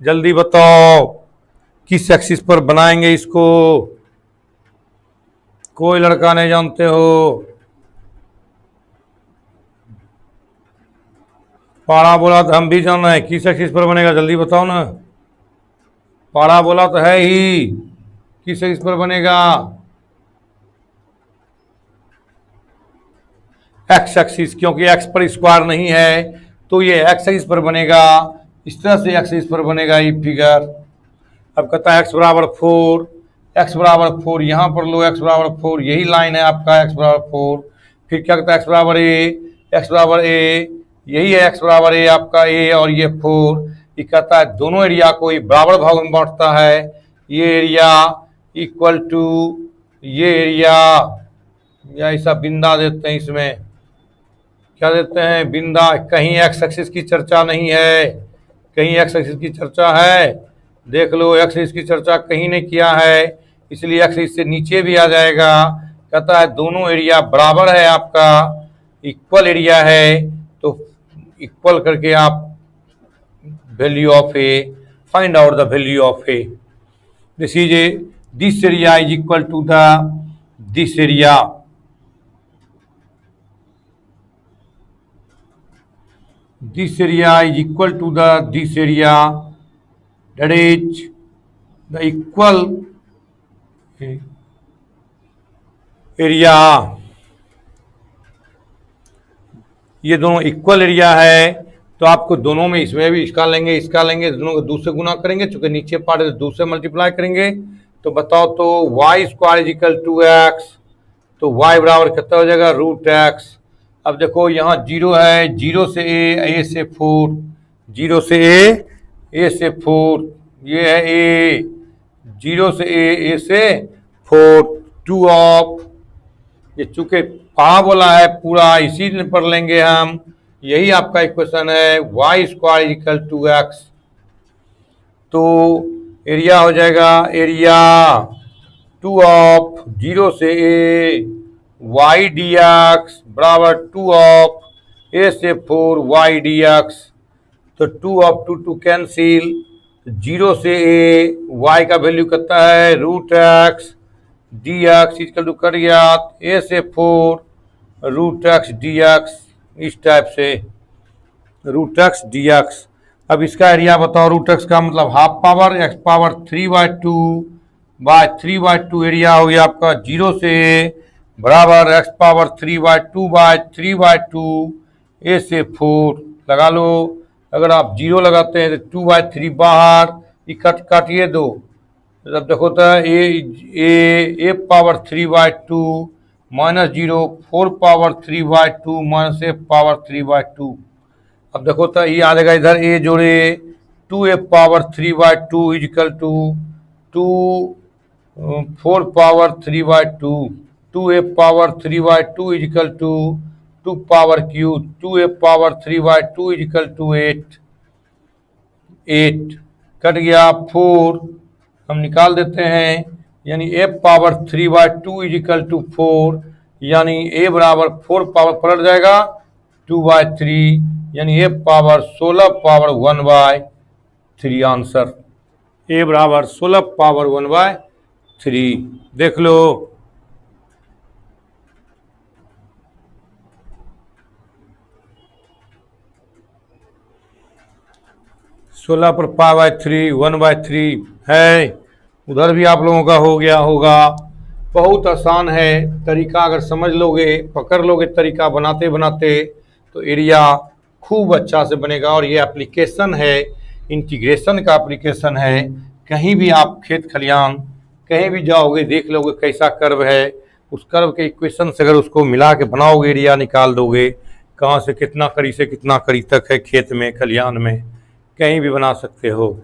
जल्दी बताओ किस एक्सिस पर बनाएंगे इसको। कोई लड़का नहीं जानते हो, पाराबोला तो हम भी जान रहे हैं, किस एक्सिस पर बनेगा जल्दी बताओ ना। पाराबोला तो है ही, किस एक्सिस पर बनेगा? एक्स एक्सिस, क्योंकि एक्स पर स्क्वायर नहीं है तो ये एक्स एक्सिस पर बनेगा। इस तरह से एक्स एक्सिस पर बनेगा ये फिगर। अब कहता है एक्स बराबर 4, एक्स बराबर 4 यहाँ पर लो, एक्स बराबर 4 यही लाइन है आपका, एक्स बराबर 4। फिर क्या कहता है एक्स बराबर ए, एक्स बराबर ए यही है, एक्स बराबर ए आपका ए और ये 4। ये कहता है दोनों एरिया को ये बराबर भाग में बांटता है। ये एरिया इक्वल टू ये एरिया, या ऐसा बिंदा देते हैं इसमें, क्या देते हैं बिंदा। कहीं एक्स एक्सिस की चर्चा नहीं है, कहीं एक्स एक्सिस की चर्चा है, देख लो एक्स एक्सिस की चर्चा कहीं नहीं किया है, इसलिए एक्स एक्सिस से नीचे भी आ जाएगा। कहता है दोनों एरिया बराबर है आपका, इक्वल एरिया है, तो इक्वल करके आप value of A, find out the value of A. This is A, this area is equal to the this area. This area is equal to the this area, that is the equal area। ये दोनों equal area है, तो आपको दोनों में, इसमें भी इसका लेंगे इसका लेंगे, दोनों को 2 से गुना करेंगे, चूंकि नीचे पार्ट है तो 2 से मल्टीप्लाई करेंगे। तो बताओ तो y square is equal to x, तो वाई बराबर कितना हो जाएगा रूट एक्स। अब देखो यहाँ 0 है, 0 से ए से 4, 0 से ए से 4, ये है ए, 0 से ए से 4, 2 ऑफ, ये चूंकि पाराबोला है पूरा इसी पर लेंगे हम, यही आपका इक्वेशन है y square equal to x. तो एरिया हो जाएगा एरिया 2 ऑफ 0 से ए वाई डी एक्स बराबर 2 ऑफ ए से 4 वाई डी एक्स। तो 2 ऑफ 2 2 कैंसिल, 0 से ए वाई का वैल्यू कितना है root x, d x equal to कर गया ए से 4 रूट एक्स डी एक्स, इस टाइप से रूट एक्स डी एक्स। अब इसका एरिया बताओ, रूट एक्स का मतलब half power x power 3/2 by 3/2 area हो गया आपका 0 से बराबर एक्स पावर 3/2 बाय 3/2 ए से 4 लगा लो। अगर आप 0 लगाते हैं तो 2/3 बाहर, ये काटिए 2, अब देखो तो ए पावर 3/2 माइनस 0 4 पावर 3/2 माइनस ए पावर 3/2। अब देखो तो ये आ जाएगा इधर ए जोड़े 2 power 3/2 equal to 2 4 power 3/2, 2 power 3/2 equal to 2 power cube, 2 power 3/2 equal to 8 cut गया 4 हम निकाल देते हैं, यानी ए पावर 3/2 इजिकल टू 4, यानी ए बराबर 4 पावर पलट जाएगा 2/3, यानी ए पावर 16 पावर 1/3 आंसर। ए बराबर 16 पावर 1/3 देख लो। सोलह पर π/3 1/3 है, उधर भी आप लोगों का हो गया होगा। बहुत आसान है तरीका, अगर समझ लोगे पकड़ लोगे तरीका बनाते बनाते तो एरिया खूब अच्छा से बनेगा। और ये एप्लीकेशन है, इंटीग्रेशन का एप्लीकेशन है। कहीं भी आप खेत खलियान कहीं भी जाओगे देख लोगे कैसा कर्व है, उस कर्व के इक्वेशन से अगर उसको मिला के बनाओगे एरिया निकाल दोगे, कहाँ से कितना करी से कितना करी तक है खेत में खलियान में, कहीं भी बना सकते हो।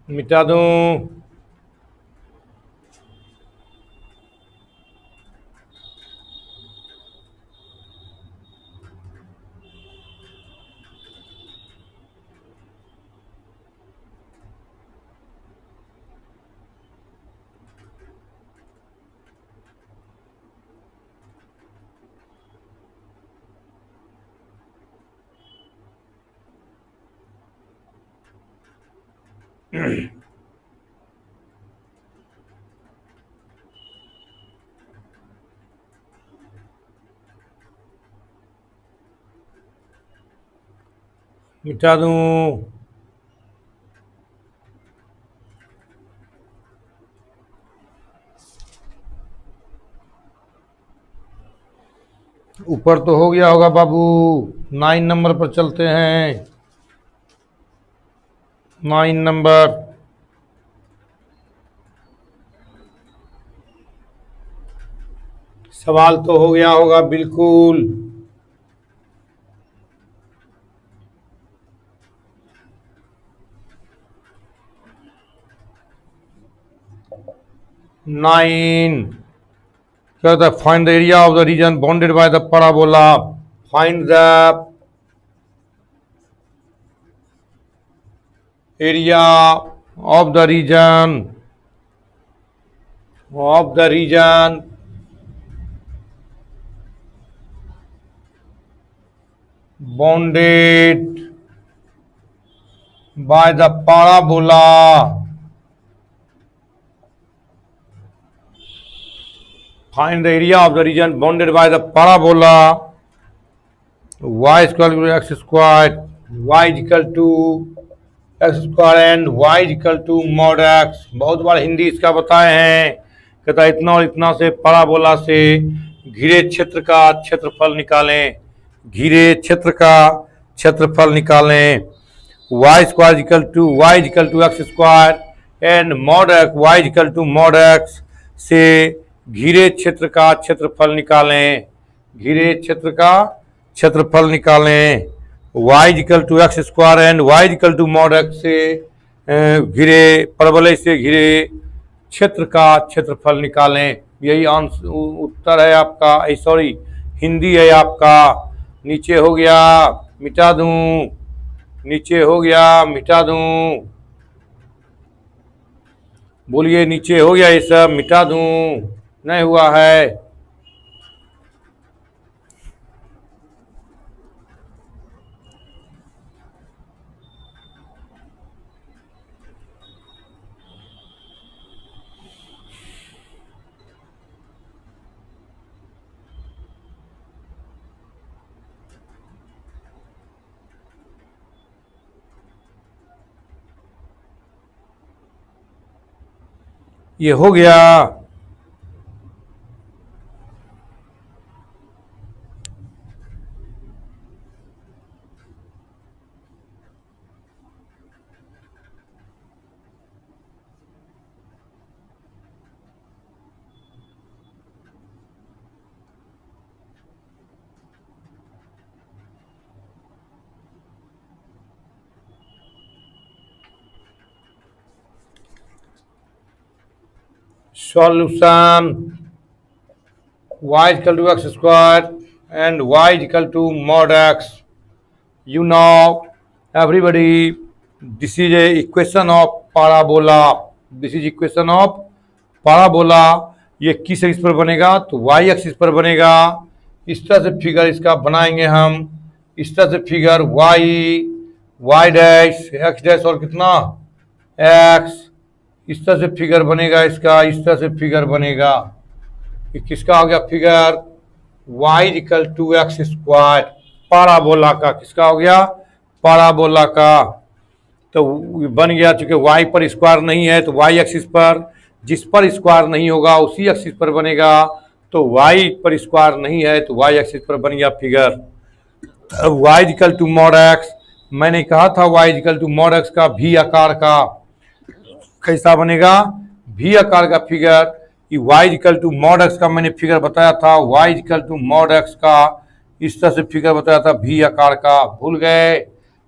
मिटा दूं? मिटा दूं। ऊपर तो हो गया होगा बाबू। 9 नंबर पर चलते हैं। 9 नंबर। सवाल तो हो गया होगा बिल्कुल। 9 क्या होता है? Find the area of the region bounded by the parabola। Find the area of the region bounded by the parabola। Find the area of the region bounded by the parabola y square equal to x squared, y is equal to x square and y is equal to mod x। बहुत बार हिंदी इसका बताए हैं। कहता इतना और इतना से parabola से घिरे क्षेत्र का क्षेत्रफल निकालें। घिरे क्षेत्र का क्षेत्रफल निकालें। y square is equal to x square and mod x y is equal to mod x से घिरे क्षेत्र का क्षेत्रफल निकालें। घिरे क्षेत्र का क्षेत्रफल निकालें। y is equal to x square and y is equal to mod x से घिरे परवलय से घिरे क्षेत्र का क्षेत्रफल निकालें। यही आंसर उत्तर है आपका। सॉरी, हिंदी है आपका। नीचे हो गया, मिटा दूं। नीचे हो गया, मिटा दूं। बोलिए, नीचे हो गया ये सब, मिटा दूं? नहीं हुआ है। ये हो गया। Solution y is equal to x square and y is equal to mod x। You know, everybody, this is a equation of parabola। This is equation of parabola। ये किस एक्सिस पर बनेगा? तो y एक्सिस पर बनेगा। इस तरह से फिगर इसका बनाएंगे हम। इस तरह से figure y dash x dash और कितना x। इस तरह से फिगर बनेगा इसका। इस तरह से फिगर बनेगा। ये किसका हो गया figure? y equal to x square, parabola का। किसका हो गया? पाराबोला का। तो बन गया। चूंकि y पर स्क्वायर नहीं है तो y एक्सिस पर, जिस पर स्क्वायर नहीं होगा उसी एक्सिस पर बनेगा। तो y पर स्क्वायर नहीं है तो y एक्सिस पर बन गया figure. y equal to mod x। मैंने कहा था y equal to mod x का भी आकार का कैसा बनेगा? भी आकार का figure. y equal to mod x का मैंने फिगर बताया था। y equal to mod x का इस तरह से फिगर बताया था भी आकार का। भूल गए?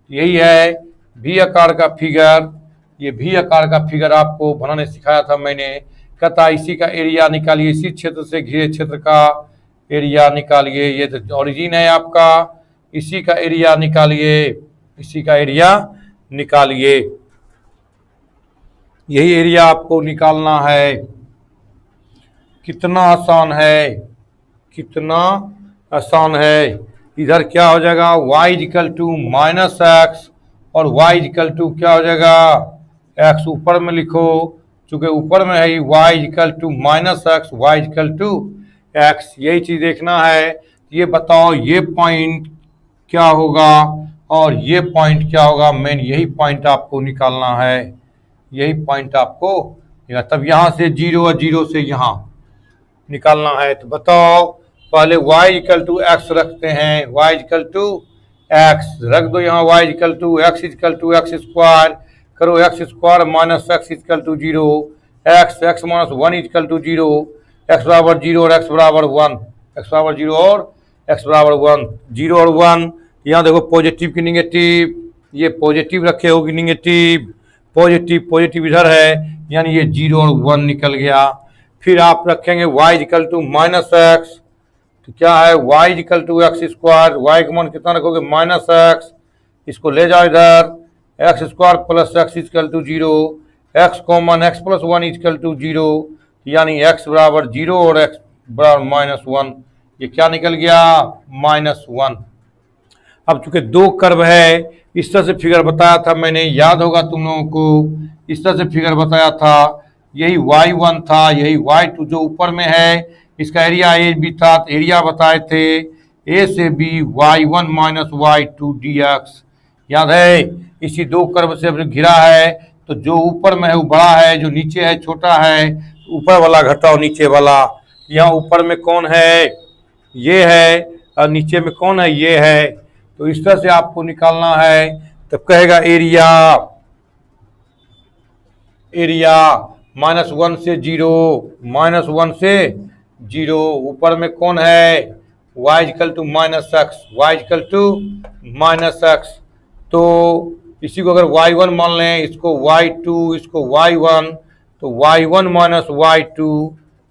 यही है भी आकार का फिगर। ये भी आकार का फिगर आपको बनाने सिखाया था मैंने। कहता इसी का एरिया निकालिए, इसी क्षेत्र से घिरे क्षेत्र का एरिया निकालिए। ये तो ओरिजिन है आपका। इसी का एरिया निकालिए, इसी का एरिया निकालिए। यही एरिया आपको निकालना है। कितना आसान है, कितना आसान है। इधर क्या हो जाएगा? y equal to minus x और y इक्वल टू क्या हो जाएगा? x ऊपर में लिखो, चूंकि ऊपर में है y equal to minus x, y equal to x। यही चीज देखना है। ये बताओ ये पॉइंट क्या होगा? और ये पॉइंट क्या होगा, मेन यही पॉइंट आपको निकालना है, यही पॉइंट आपको, तब यहाँ से 0 और 0 से यहाँ निकालना है। तो बताओ, पहले y इक्वल टू एक्स रखते हैं, y इक्वल टू एक्स रख दो यहाँ, y equal to x square करो, x square minus x equal to 0, x minus 1 equal to 0, x बराबर 0 और एक्स बराबर 1, एक्स बराबर 0 और एक्स बराबर 1, 0 और 1। यहाँ देखो पॉजिटिव की निगेटिव, ये पॉजिटिव रखे होगी निगेटिव, पॉजिटिव पॉजिटिव इधर है, यानी ये 0 और 1 निकल गया। फिर आप रखेंगे y equal to minus x, तो क्या है y equal to x square, y का मान कितना रखोगे माइनस एक्स, इसको ले जाओ इधर, x square plus x equal to 0, x common x plus 1 equal to 0, यानी एक्स बराबर 0 और एक्स बराबर माइनस 1, ये क्या निकल गया माइनस 1। अब चूंकि दो कर्व है, इस तरह से फिगर बताया था मैंने, याद होगा तुम लोगों को, इस तरह से फिगर बताया था, यही y1 था, यही y2 जो ऊपर में है, इसका एरिया ए भी था, तो एरिया बताए थे ए से B y1 minus y2 dx, याद है। इसी दो कर्व से घिरा है, तो जो ऊपर में है वो बड़ा है, जो नीचे है छोटा है, ऊपर वाला घटाओ नीचे वाला, यहाँ ऊपर में कौन है ये है, और नीचे में कौन है ये है, तो इस तरह से आपको निकालना है। तब कहेगा एरिया, एरिया -1 से 0, -1 से 0, ऊपर में कौन है y equal to minus x, y equal to minus x, तो इसी को अगर y1 मान लें, इसको y2, इसको y1, तो y1 minus y2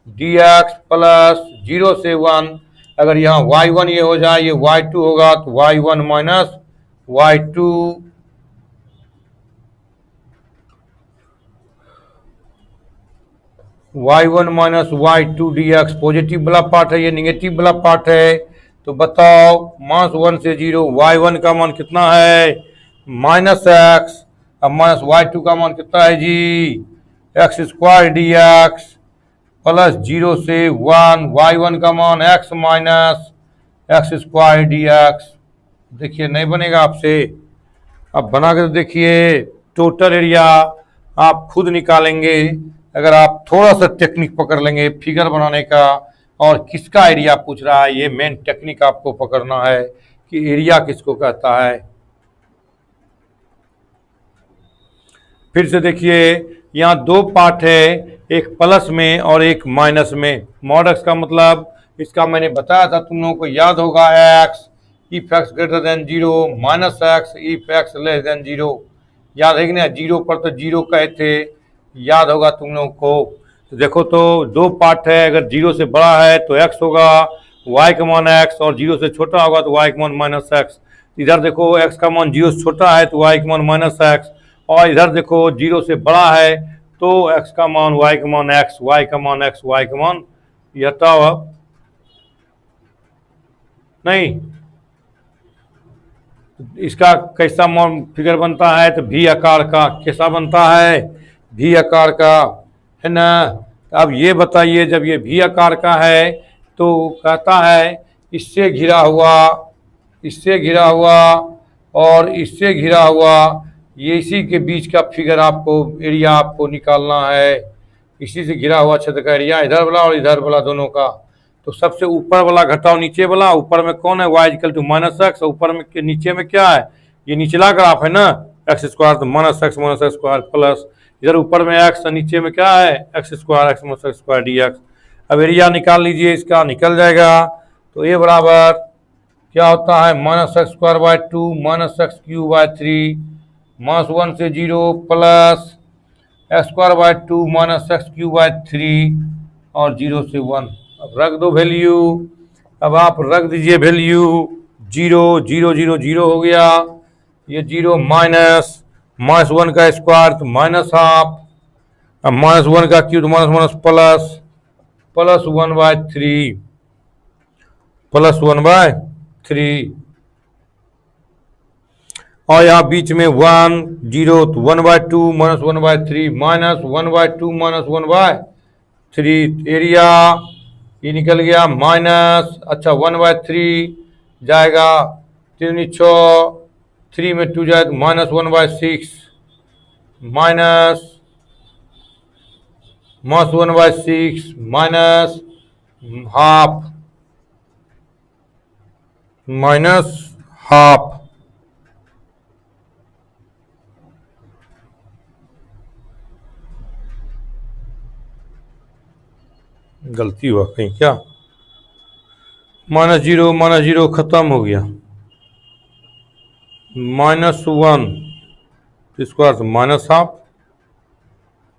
dx plus 0 से 1, अगर यहाँ y1 ये हो जाए, ये y2 होगा, तो y1 minus y2 y1 minus y2 dx, positive वाला पार्ट है, ये निगेटिव वाला पार्ट है। तो बताओ -1 से 0, y1 का मान कितना है माइनस एक्स, अब माइनस y2 का मान कितना है जी एक्स स्क्वायर dx प्लस 0 से 1, y1 का मान x minus x square dx। देखिए नहीं बनेगा आपसे, अब बना कर देखिए, टोटल एरिया आप खुद निकालेंगे अगर आप थोड़ा सा टेक्निक पकड़ लेंगे फिगर बनाने का, और किसका एरिया पूछ रहा है, ये मेन टेक्निक आपको पकड़ना है कि एरिया किसको कहता है। फिर से देखिए, यहाँ दो पार्ट है, एक प्लस में और एक माइनस में। मॉड एक्स का मतलब इसका मैंने बताया था, तुम लोगों को याद होगा, x if x greater than 0, minus x if x less than 0, याद है कि नहीं, 0 पर तो 0 कहे थे, याद होगा तुम लोगों को। तो देखो, तो दो पार्ट है, अगर 0 से बड़ा है तो x होगा y का मान x, और 0 से छोटा होगा तो y का मान माइनस एक्स। इधर देखो x का मान 0 से छोटा है तो y का मान माइनस एक्स, और इधर देखो 0 से बड़ा है तो x का मान y का मान x, y का मान x, y का मान, ये हटाओ नहीं, इसका कैसा मान फिगर बनता है, तो भी आकार का, कैसा बनता है भी आकार का, है ना। अब ये बताइए, जब ये भी आकार का है तो कहता है इससे घिरा हुआ, इससे घिरा हुआ और इससे घिरा हुआ, ये इसी के बीच का फिगर आपको, एरिया आपको निकालना है। इसी से घिरा हुआ क्षेत्र का एरिया, इधर वाला और इधर वाला दोनों का। तो सबसे ऊपर वाला घटाओ नीचे वाला, ऊपर में कौन है y equal to minus x, ऊपर में नीचे में क्या है, ये निचला ग्राफ है ना, एक्स स्क्वायर, तो माइनस एक्स स्क्वायर प्लस, इधर ऊपर में एक्स, नीचे में क्या है x square, x minus x square dx। अब एरिया निकाल लीजिए, इसका निकल जाएगा, तो ये बराबर क्या होता है minus x square by 2 minus x cube by 3, -1 से 0 plus x square by 2 minus x cube by 3 और 0 से 1। अब रख दो वैल्यू, अब आप रख दीजिए वैल्यू, 0 0 0 0 हो गया, ये 0 माइनस -1 का स्क्वायर तो माइनस हाफ, अब -1 का cube minus minus plus, plus 1 by 3, plus 1 by 3, और यहाँ बीच में 1 0, तो 1 by 2 minus 1 by 3 minus 1 by 2 minus 1 by 3, area ये निकल गया माइनस, अच्छा 1 बाय 3 जाएगा, 3 6 3 में 2 जाए तो -1/6 माइनस -1/6 माइनस हाफ गलती हुआ कहीं क्या, -0 खत्म हो गया, -1 इसको अर्थ माइनस हाफ,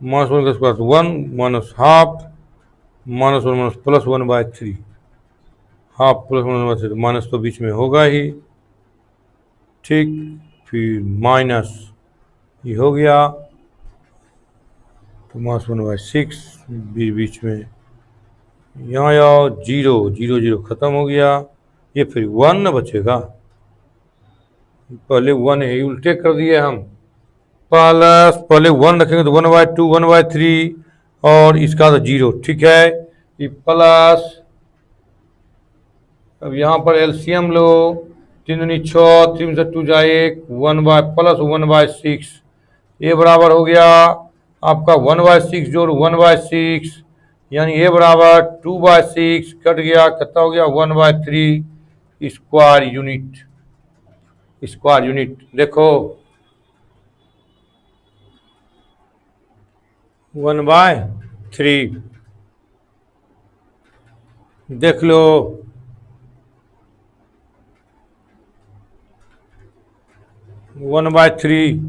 -1 का square 1 minus half, -1 minus +1/3, half +1/3, minus तो बीच में होगा ही, ठीक। फिर माइनस ये हो गया तो -1/6 बीच में, यहाँ आओ 0 खत्म हो गया, ये फिर 1 न बचेगा, पहले 1 ही उल्टे कर दिए हम, प्लस पहले 1 रखेंगे तो 1/2 1/3 और इसका तो 0, ठीक है। ये प्लस, अब यहाँ पर एलसीएम लो, 3 दूनी 6, 3 से 2 जाए 1, प्लस 1/6, ये बराबर हो गया आपका 1/6 जोड़ 1/6, यानी ये बराबर 2/6 कट गया, कितना हो गया 1/3 स्क्वायर यूनिट। देखो 1/3 देख लो, 1/3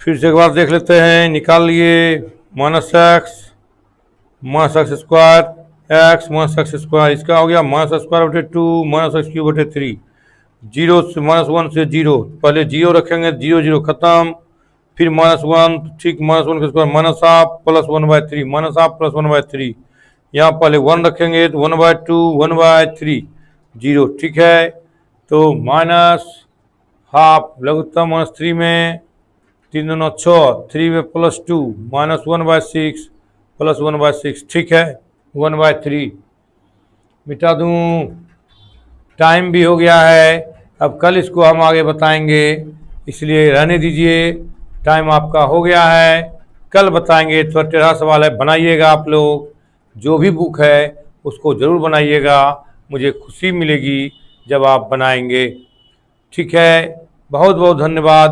फिर से एक बार देख लेते हैं, निकाल लिए, -x स्क्वायर x स्क्वायर, इसका हो गया -x²/2 -x³ 0 से -1 से 0, पहले 0 रखेंगे, 0 खत्म, फिर -1, ठीक, -1 का स्क्वायर -हाफ प्लस 1/3, यहाँ पहले 1 रखेंगे तो 1/2 1/3 0, ठीक है। तो -हाफ लघुत्तम -3 में 3 दूना 6, 3 में +2 -1/6 प्लस 1/6, ठीक है, 1/3 मिटा दूँ, टाइम भी हो गया है, अब कल इसको हम आगे बताएंगे, इसलिए रहने दीजिए, टाइम आपका हो गया है, कल बताएंगे। थोड़ा टेढ़ा सवाल है, बनाइएगा आप लोग, जो भी बुक है उसको ज़रूर बनाइएगा, मुझे खुशी मिलेगी जब आप बनाएंगे, ठीक है। बहुत बहुत धन्यवाद,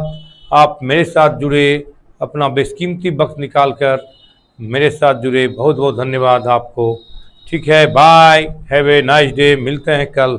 आप मेरे साथ जुड़े, अपना बेशकीमती वक्त निकाल कर मेरे साथ जुड़े, बहुत बहुत धन्यवाद आपको, ठीक है। Bye, have a nice day, मिलते हैं कल।